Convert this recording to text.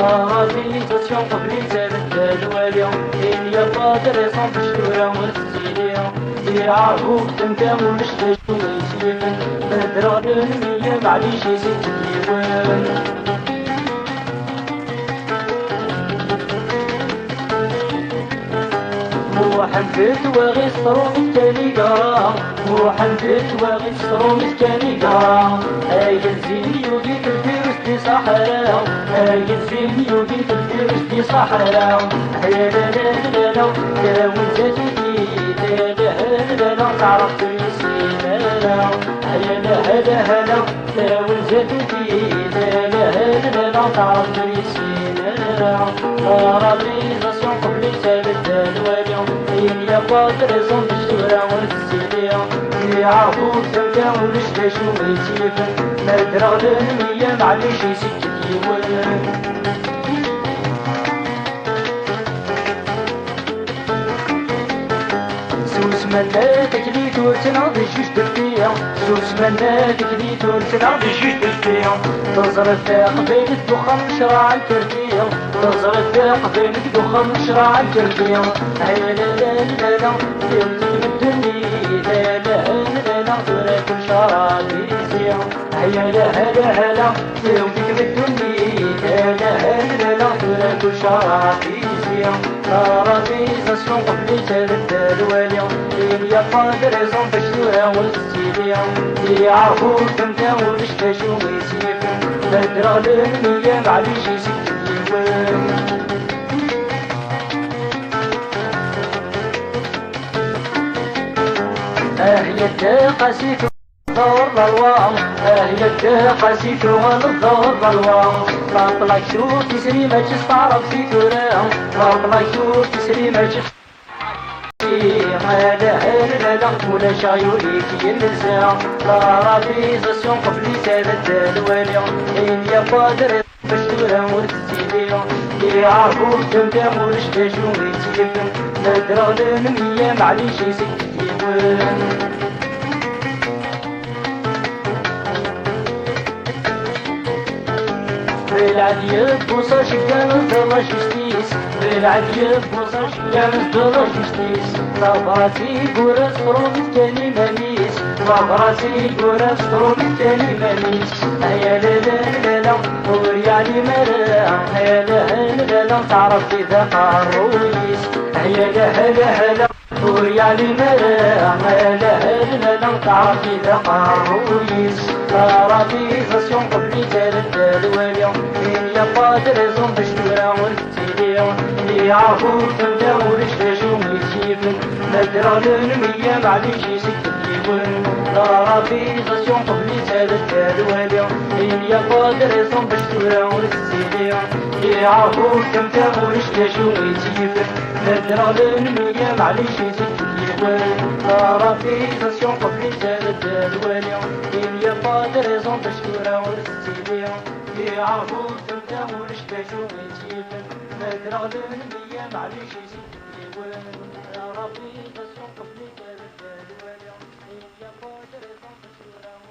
رابيزاسيون قبل تبدل الواليوم إن يقدر يصنف الشورى ورتسيليهم يعرفوا تنتا ونشتاش ويسيفن بدران المية معليش يزيد اليوان وحنفت واغي الصروم التاني قرا وحنفت واغي الصروم التاني قرا هاي الزين يوجي في الفيروس دي صحراء هاي الزين يوجي في الفيروس دي صحراء هيا لا لا لا لا لا وزاتي لا لا لا لا تعرف تريسينا لا هيا لا هلا هلا لا وزاتي لا لا لا لا تعرف تريسينا لا رابيزاسيون قبل تبدل الواليوم إن يقدر يصنف الشورى ورتسيليهم يعرفوا تنتا ونشتاش ويسيفن مدرغ المية معليش يسكت يوان سوس منا تكليت وتنعض جوج دفيا سوس منا تكليت وتنعض جوج دفيا تزرف قبيل الدخان مشراع التربية تزرف قبيل الدخان مشراع التربية هيا لا لا لا لا يمزق الدنيا لا لا لا لا ترى كل شرابي زيا هيا لا هلا هلا يمزق الدنيا لا لا لا لا ترى كل شرابي زيا رابيزاسيون قبل تبدل الواليوم إن يقدر يصنف الشورى والسيليهم يعرفوا تنتا ونشتاش ويسيفن بدرغ المية معليش يسكت اليوان هي التقاسيك دور الألوان هي التقاسيك والدور الألوان رابلاك شوف تسري ما تستعرف في كرام رابلاك شوف تسري ما تستعرف هذا هذا ولا شايوريك ينزع لا رابيزاسيون قبل تبدل الواليوم إن يقدر الشورى ورتسيليهم يعرفوا تنتا ونشتاش ويسيفن مدرغ المية معليش يسكت يوان بالعدية بوصة شكان الضرة جستيس بالعدية بوصة شكان الضرة جستيس طابراتي قرص فرومت كاني مميس طابراتي قرص فرومت كاني مميس هيا لا لا لا لا وريالي مرا هيا لا لا لا تعرف إذا قرويس هيا لا هلا هلا وريالي مرا هيا لا لا لا تعرف إذا قرويس رابيزاسيون قبل تبدل الواليوم إن يقدر يصنف الشورى والتسيليهم يعرفوا تنتا ونشتاش ويسيفن مدرغ المية معليش يسكت اليوان رابيزاسيون قبل تبدل الواليوم إن يقدر يصنف الشورى والتسيليهم يعرفوا تنتا ونشتاش ويسيفن مدرغ المية معليش يسكت اليوان رابيزاسيون قبل تبدل الواليوم إن يقدر يصنف الشورى والتسيليهم يعرفوا تنتا ونشتاش ويسيفن مدرغ المية معليش يسكت اليوان